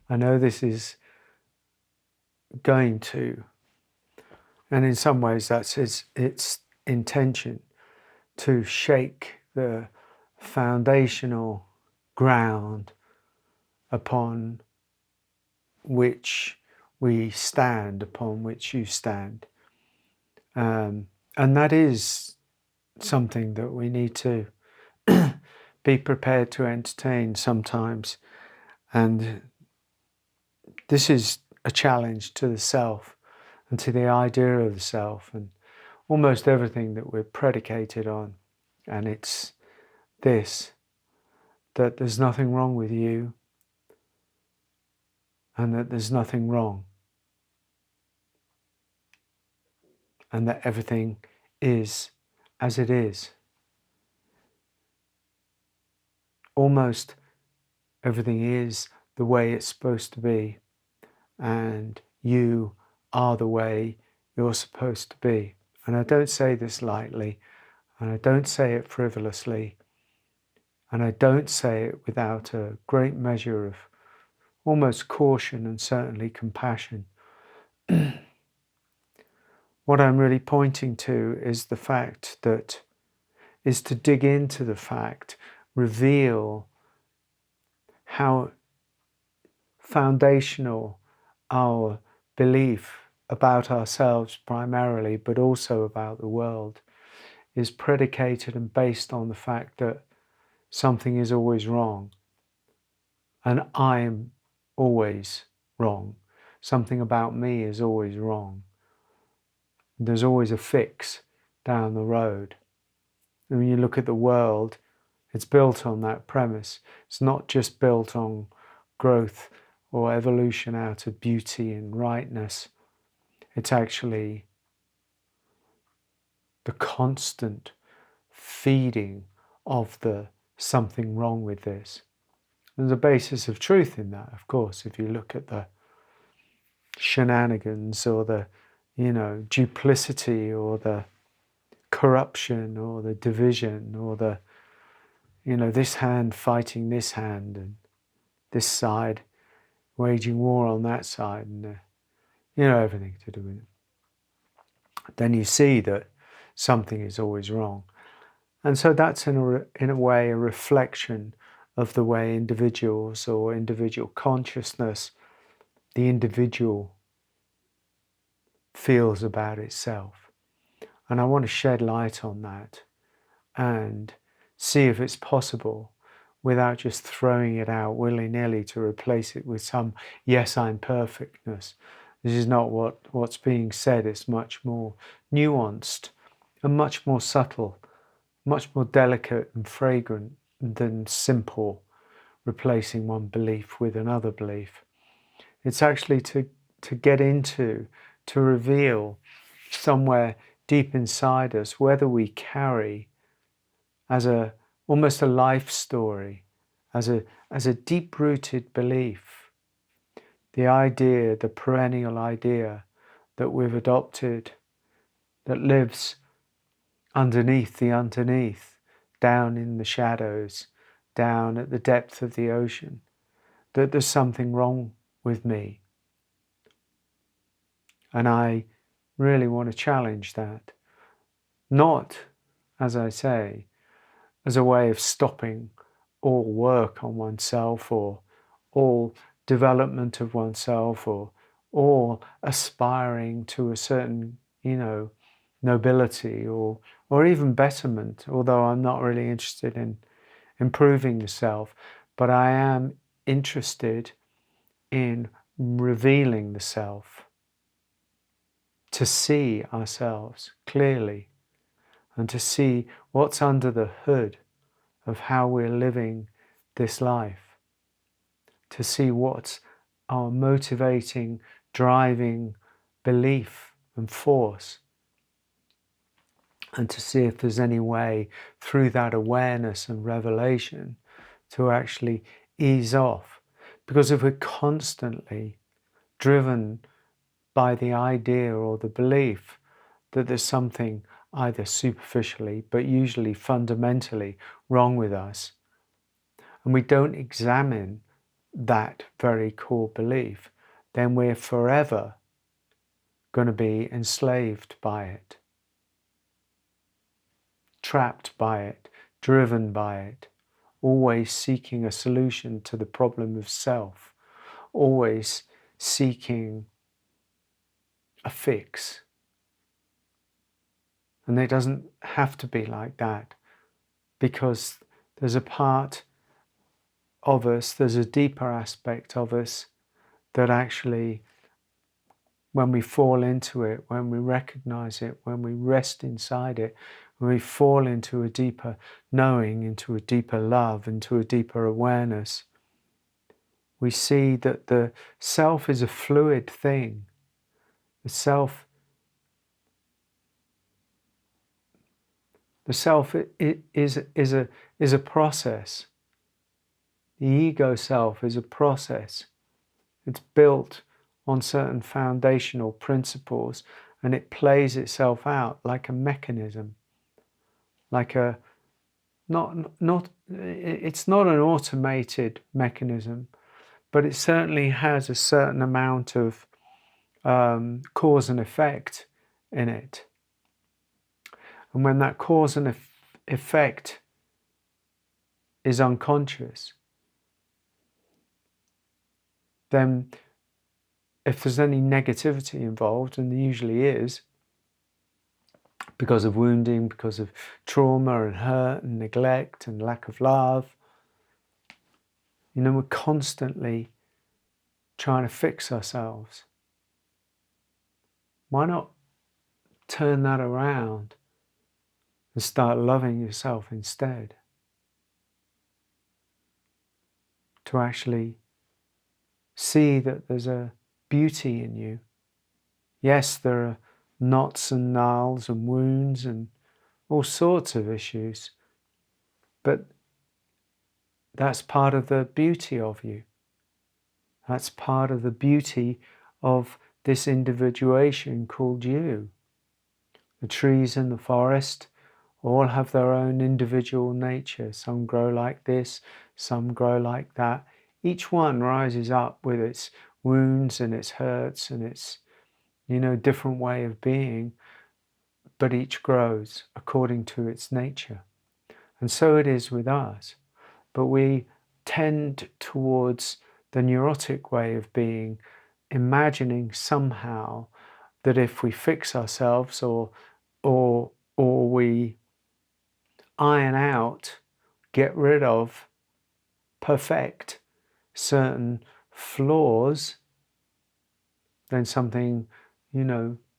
I know this is going to, and in some ways that's its intention, to shake the foundational ground upon which we stand, upon which you stand. And that is something that we need to be prepared to entertain sometimes. And this is a challenge to the self and to the idea of the self and almost everything that we're predicated on. And it's this, that there's nothing wrong with you and that there's nothing wrong. And that everything is as it is. Almost everything is the way it's supposed to be. And you are the way you're supposed to be. And I don't say this lightly, and I don't say it frivolously, and I don't say it without a great measure of almost caution and certainly compassion. What I'm really pointing to is the fact that, is to dig into the fact, reveal how foundational our belief about ourselves primarily, but also about the world, is predicated and based on the fact that something is always wrong. And I'm always wrong. Something about me is always wrong. There's always a fix down the road. And when you look at the world, it's built on that premise. It's not just built on growth or evolution out of beauty and rightness. It's actually the constant feeding of the something wrong with this. There's a basis of truth in that, of course, if you look at the shenanigans or the, duplicity or the corruption or the division or the, this hand fighting this hand and this side waging war on that side and, everything to do with it. Then you see that something is always wrong. And so that's in a way a reflection of the way individuals or individual consciousness, the individual feels about itself. And I want to shed light on that and see if it's possible without just throwing it out willy-nilly to replace it with some, yes, I'm perfectness. This is not what's being said. It's much more nuanced and much more subtle, much more delicate and fragrant than simple replacing one belief with another belief. It's actually to get into, to reveal somewhere deep inside us whether we carry as almost a life story, as a deep-rooted belief, the idea, the perennial idea that we've adopted that lives underneath the underneath, down in the shadows, down at the depth of the ocean, that there's something wrong with me. And I really want to challenge that. Not, as I say, as a way of stopping all work on oneself or all development of oneself or all aspiring to a certain, nobility or even betterment, although I'm not really interested in improving the self, but I am interested in revealing the self, to see ourselves clearly and to see what's under the hood of how we're living this life, to see what's our motivating, driving belief and force, and to see if there's any way through that awareness and revelation to actually ease off. Because if we're constantly driven by the idea or the belief that there's something either superficially but usually fundamentally wrong with us, and we don't examine that very core belief, then we're forever going to be enslaved by it, trapped by it, driven by it, always seeking a solution to the problem of self, always seeking a fix. And it doesn't have to be like that, because there's a part of us, there's a deeper aspect of us that actually, when we fall into it, when we recognize it, when we rest inside it, when we fall into a deeper knowing, into a deeper love, into a deeper awareness, we see that the self is a fluid thing. The self is a process. The ego self is a process. It's built on certain foundational principles, and it plays itself out like a mechanism, like a it's not an automated mechanism, but it certainly has a certain amount of cause and effect in it. And when that cause and effect is unconscious, then if there's any negativity involved, and there usually is, because of wounding, because of trauma and hurt and neglect and lack of love, we're constantly trying to fix ourselves. Why not turn that around and start loving yourself instead? To actually see that there's a beauty in you. Yes, there are knots and gnarls and wounds and all sorts of issues, but that's part of the beauty of you. That's part of the beauty of this individuation called you. The trees in the forest all have their own individual nature. Some grow like this, some grow like that. Each one rises up with its wounds and its hurts and its, different way of being, but each grows according to its nature. And so it is with us. But we tend towards the neurotic way of being, imagining somehow that if we fix ourselves or we iron out, get rid of, perfect certain flaws, then something,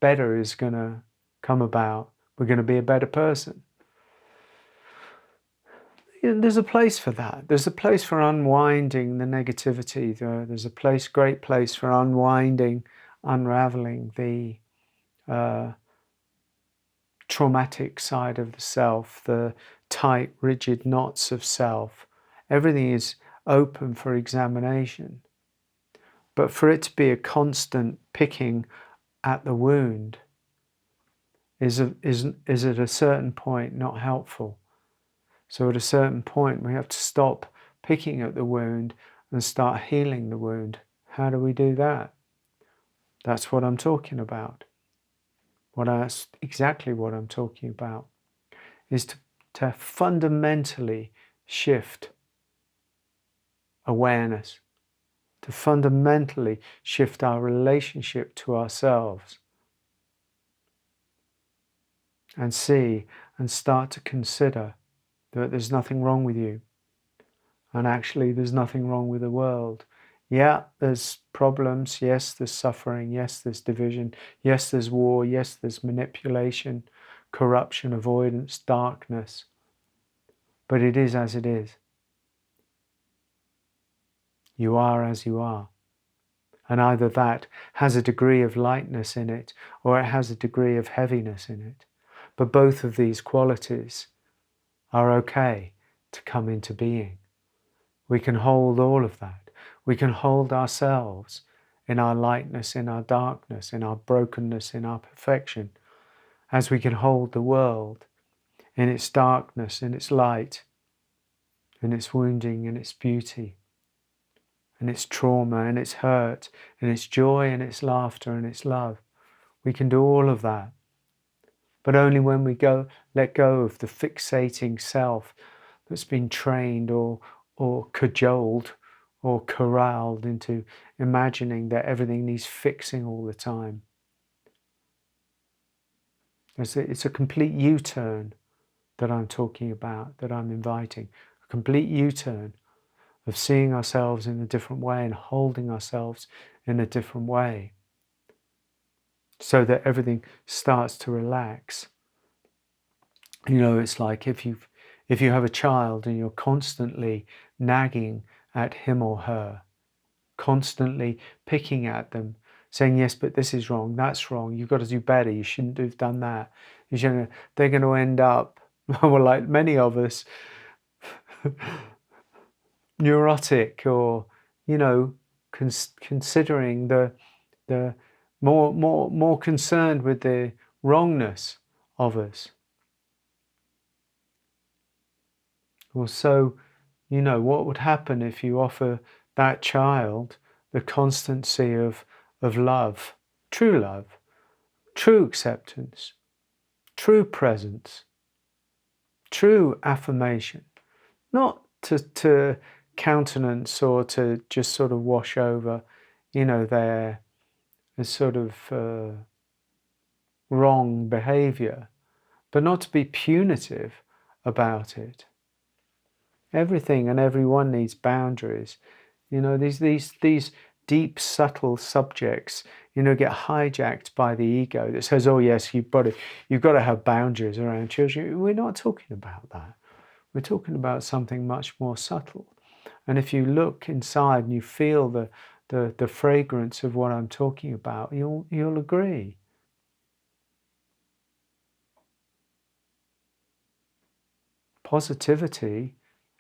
better is going to come about. We're going to be a better person. There's a place for that. There's a place for unwinding the negativity. There's a great place for unwinding, unraveling the traumatic side of the self, the tight, rigid knots of self. Everything is open for examination. But for it to be a constant picking at the wound is at a certain point not helpful. So at a certain point we have to stop picking at the wound and start healing the wound. How do we do that? That's what I'm talking about. Exactly what I'm talking about is to fundamentally shift awareness, to fundamentally shift our relationship to ourselves, and see and start to consider that there's nothing wrong with you, and actually there's nothing wrong with the world. Yeah, there's problems, yes, there's suffering, yes, there's division, yes, there's war, yes, there's manipulation, corruption, avoidance, darkness, but it is as it is. You are as you are. And either that has a degree of lightness in it, or it has a degree of heaviness in it. But both of these qualities are okay to come into being. We can hold all of that. We can hold ourselves in our lightness, in our darkness, in our brokenness, in our perfection, as we can hold the world in its darkness, in its light, in its wounding, in its beauty. and its trauma and its hurt and its joy and its laughter and its love. We can do all of that. But only when we let go of the fixating self that's been trained or cajoled or corralled into imagining that everything needs fixing all the time. It's a complete U-turn that I'm talking about, that I'm inviting. A complete U-turn of seeing ourselves in a different way and holding ourselves in a different way, so that everything starts to relax. You know, it's like if you have a child and you're constantly nagging at him or her, constantly picking at them, saying, yes, but this is wrong, that's wrong, you've got to do better, you shouldn't have done that. They're going to end up, well, like many of us, neurotic, or, considering the more concerned with the wrongness of us. Well, so, what would happen if you offer that child the constancy of love, true acceptance, true presence, true affirmation, not to countenance or to just sort of wash over, their sort of wrong behavior, but not to be punitive about it. Everything and everyone needs boundaries. These deep, subtle subjects, get hijacked by the ego that says, oh yes, you've got to have boundaries around children. We're not talking about that. We're talking about something much more subtle. And if you look inside and you feel the fragrance of what I'm talking about, you'll agree. Positivity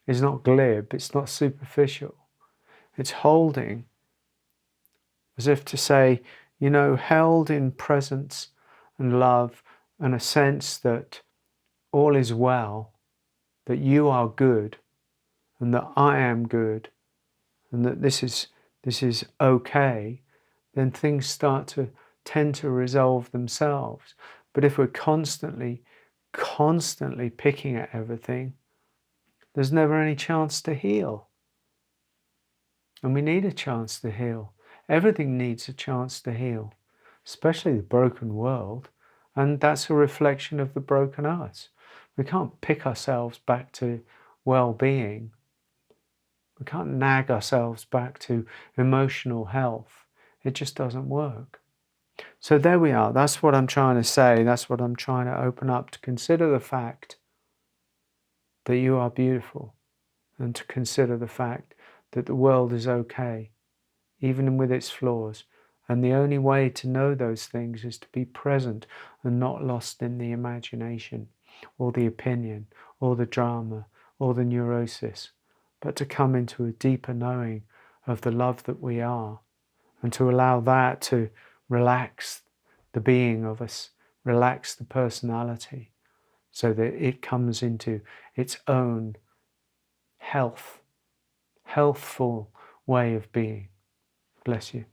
is not glib, it's not superficial. It's holding, as if to say, held in presence and love and a sense that all is well, that you are good and that I am good and that this is okay, then things start to tend to resolve themselves. But if we're constantly picking at everything, there's never any chance to heal. And we need a chance to heal. Everything needs a chance to heal, especially the broken world. And that's a reflection of the broken us. We can't pick ourselves back to well-being. We can't nag ourselves back to emotional health. It just doesn't work. So there we are. That's what I'm trying to say. That's what I'm trying to open up, to consider the fact that you are beautiful, and to consider the fact that the world is okay, even with its flaws. And the only way to know those things is to be present and not lost in the imagination or the opinion or the drama or the neurosis, but to come into a deeper knowing of the love that we are, and to allow that to relax the being of us, relax the personality, so that it comes into its own healthful way of being. Bless you.